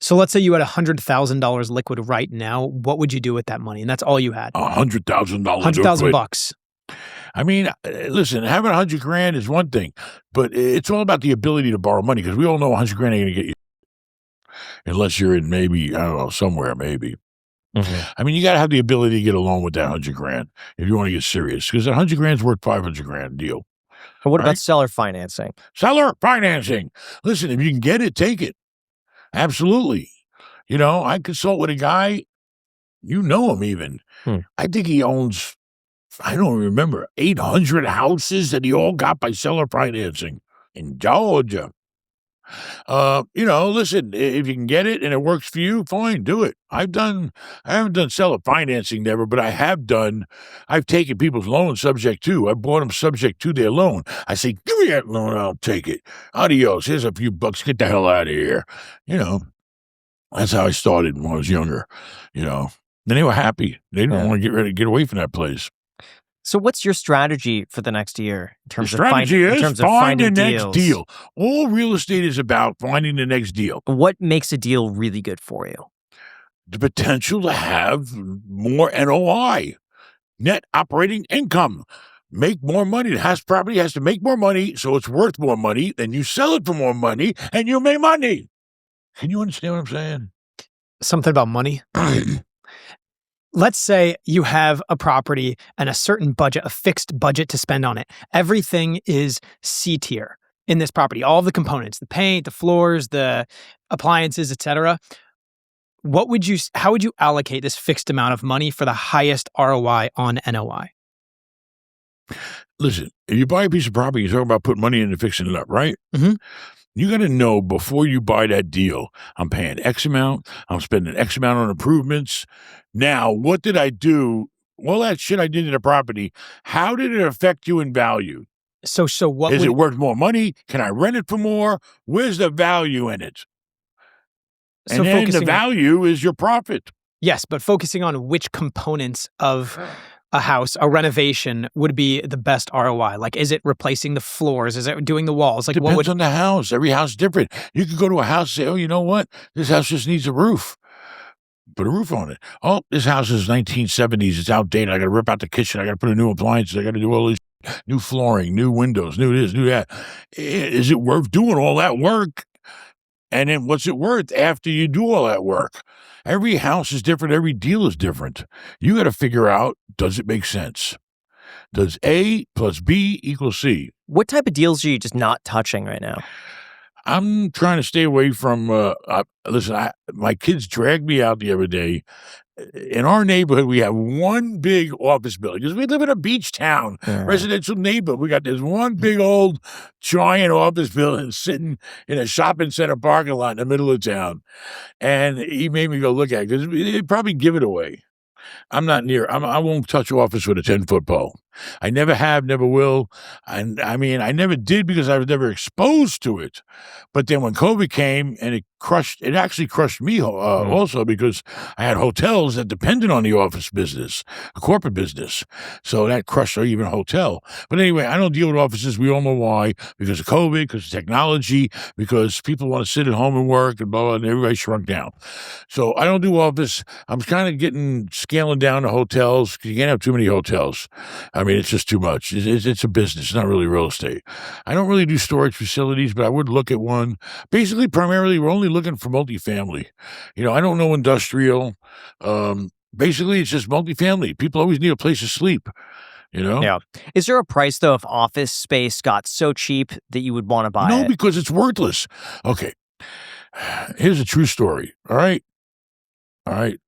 So let's say you had $100,000 liquid right now. What would you do with that money? And that's all you had. $100,000. $100,000. I mean, listen, having $100,000 is one thing, but it's all about the ability to borrow money, because we all know $100,000 ain't going to get you, unless you're in maybe, I don't know, somewhere maybe. I mean, you got to have the ability to get a loan with that $100,000 if you want to get serious, because that $100,000 is worth $500,000 deal. And what about seller financing? Seller financing. Listen, if you can get it, take it. Absolutely. You know, I consult with a guy, you know him even. I think he owns, I don't remember, 800 houses that he all got by seller financing in Georgia. You know, listen, if you can get it and it works for you, fine, do it. I haven't done seller financing never, but I've taken people's loans subject to. I bought them subject to their loan. I say, give me that loan, I'll take it. Adios, here's a few bucks, get the hell out of here. You know, that's how I started when I was younger, you know. Then they were happy. They didn't want to get away from that place. So what's your strategy for the next year in terms of finding the deals? Next deal? All real estate is about finding the next deal. What makes a deal really good for you? The potential to have more NOI, net operating income, make more money. Property has to make more money, so it's worth more money. Then you sell it for more money, and you make money. Can you understand what I'm saying? Something about money. Let's say you have a property and a certain budget, a fixed budget to spend on it. Everything is C tier in this property. All the components, the paint, the floors, the appliances, etc. How would you allocate this fixed amount of money for the highest ROI on NOI? Listen, if you buy a piece of property, you're talking about putting money in and fixing it up, right? You got to know before you buy that deal, I'm paying X amount, I'm spending X amount on improvements. Now, what did I do? All that shit I did to the property, how did it affect you in value? So what is it worth more money? Can I rent it for more? Where's the value in it? And then the value is your profit. Yes, but focusing on which components of a house, a renovation would be the best ROI. Like, is it replacing the floors? Is it doing the walls? Like, depends on the house. Every house is different. You could go to a house and say, oh, you know what? This house just needs a roof. Put a roof on it. Oh, this house is 1970s. It's outdated. I got to rip out the kitchen. I got to put in new appliances. I got to do all these new flooring, new windows, new this, new that. Is it worth doing all that work? And then what's it worth after you do all that work? Every house is different. Every deal is different. You got to figure out, does it make sense? Does A plus B equal C? What type of deals are you just not touching right now? I'm trying to stay away from, my kids dragged me out the other day. In our neighborhood, we have one big office building because we live in a beach town, residential neighborhood. We got this one big old giant office building sitting in a shopping center parking lot in the middle of town. And he made me go look at it because they'd probably give it away. I won't touch office with a 10-foot pole. I never have, never will. And I mean, I never did because I was never exposed to it. But then when COVID came and it actually crushed me also because I had hotels that depended on the office business, the corporate business. So that crushed even a hotel. But anyway, I don't deal with offices. We all know why. Because of COVID, because of technology, because people want to sit at home and work and blah, blah, and everybody shrunk down. So I don't do office. I'm kind of scaling down the hotels because you can't have too many hotels. I mean, it's just too much. It's a business. It's not really real estate. I don't really do storage facilities, but I would look at one. Basically, primarily, we're only looking for multifamily. You know, I don't know industrial. Basically, it's just multifamily. People always need a place to sleep, you know? Yeah. Is there a price, though, if office space got so cheap that you would want to buy it? No, because it's worthless. Okay. Here's a true story. All right.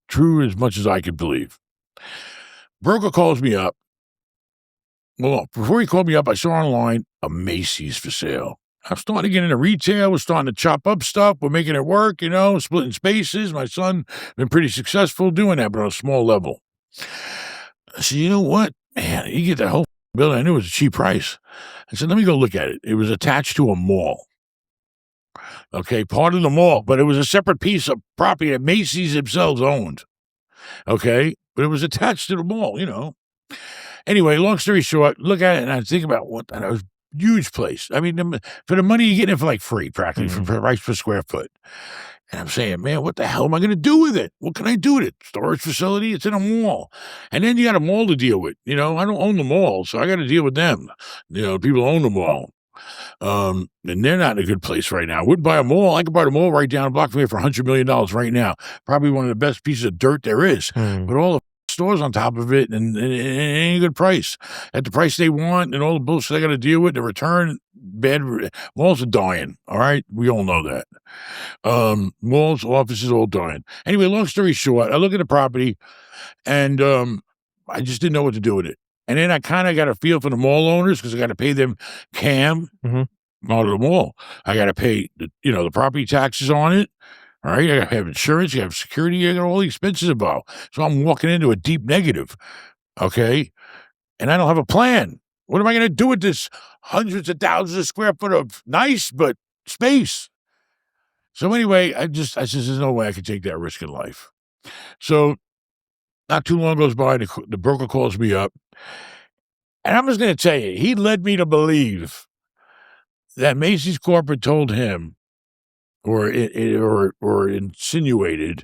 True as much as I could believe. Broker calls me up. Well, before he called me up, I saw online a Macy's for sale. I'm starting to get into retail. We're starting to chop up stuff. We're making it work, you know, splitting spaces. My son been pretty successful doing that, but on a small level. I said, you know what? Man, you get that whole building. I knew it was a cheap price. I said, let me go look at it. It was attached to a mall. Okay, part of the mall, but it was a separate piece of property that Macy's themselves owned. Okay, but it was attached to the mall, you know. Anyway, long story short, look at it and I think about and it was a huge place. I mean, for the money, you get it for like free, practically, for price per square foot. And I'm saying, man, what the hell am I going to do with it? What can I do with it? Storage facility? It's in a mall. And then you got a mall to deal with. I don't own the mall, so I got to deal with them. People own the mall. And they're not in a good place right now. I wouldn't buy a mall. I could buy the mall right down the block from here for $100 million right now. Probably one of the best pieces of dirt there is. But all the stores on top of it, and it ain't a good price. At the price they want and all the bullshit they got to deal with, the return, bad. Malls are dying, all right? We all know that. Malls, offices, all dying. Anyway, long story short, I look at the property, and I just didn't know what to do with it. And then I kind of got a feel for the mall owners because I got to pay them CAM out of the mall. I got to pay the property taxes on it. All right, I got to have insurance. You have security. I got all the expenses involved. So I'm walking into a deep negative. Okay, and I don't have a plan. What am I going to do with this hundreds of thousands of square foot of nice but space? So anyway, I said, there's no way I can take that risk in life. So not too long goes by, the broker calls me up. And I'm just going to tell you, he led me to believe that Macy's corporate told him or insinuated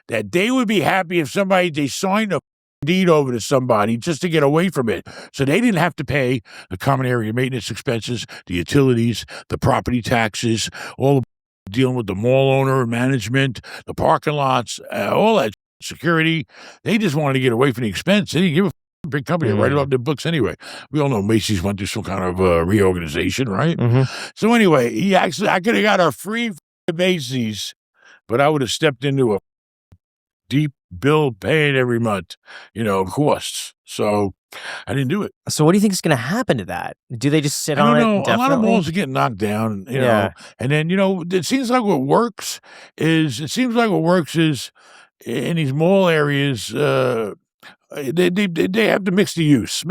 that they would be happy if they signed a deed over to somebody just to get away from it. So they didn't have to pay the common area maintenance expenses, the utilities, the property taxes, all dealing with the mall owner, management, the parking lots, all that security. They just wanted to get away from the expense. They didn't give a big company to write it off their books anyway. We all know Macy's went through some kind of reorganization, right? So anyway, I could have got a free Macy's, but I would have stepped into a deep bill paying every month, costs. So I didn't do it. So what do you think is going to happen to that? Do they just sit on it indefinitely? A lot of malls are getting knocked down, know, and then, it seems like what works is in these mall areas, they have to mix the use.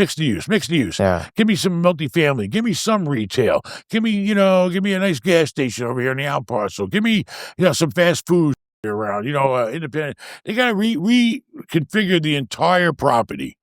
Yeah. Give me some multifamily. Give me some retail. Give me a nice gas station over here in the out parcel. Give me, some fast food around, independent. They got to reconfigure the entire property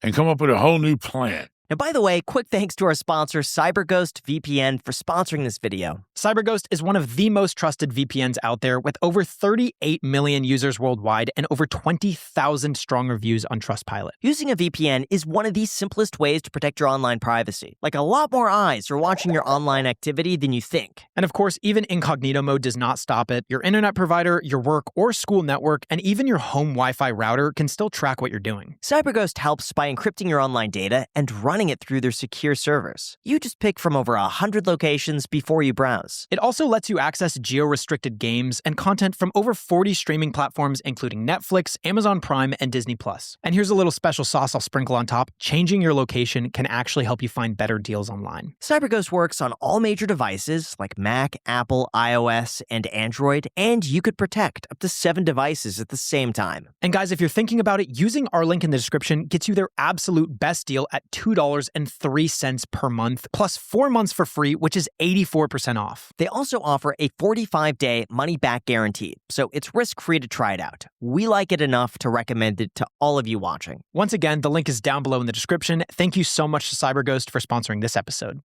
and come up with a whole new plan. And by the way, quick thanks to our sponsor, CyberGhost VPN, for sponsoring this video. CyberGhost is one of the most trusted VPNs out there with over 38 million users worldwide and over 20,000 strong reviews on Trustpilot. Using a VPN is one of the simplest ways to protect your online privacy. Like, a lot more eyes are watching your online activity than you think. And of course, even incognito mode does not stop it. Your internet provider, your work or school network, and even your home Wi-Fi router can still track what you're doing. CyberGhost helps by encrypting your online data and running it through their secure servers. You just pick from over 100 locations before you browse. It also lets you access geo-restricted games and content from over 40 streaming platforms, including Netflix, Amazon Prime, and Disney+. And here's a little special sauce I'll sprinkle on top. Changing your location can actually help you find better deals online. CyberGhost works on all major devices like Mac, Apple, iOS, and Android, and you could protect up to 7 devices at the same time. And guys, if you're thinking about it, using our link in the description gets you their absolute best deal at $2.03 per month, plus 4 months for free, which is 84% off. They also offer a 45-day money-back guarantee, so it's risk-free to try it out. We like it enough to recommend it to all of you watching. Once again, the link is down below in the description. Thank you so much to CyberGhost for sponsoring this episode.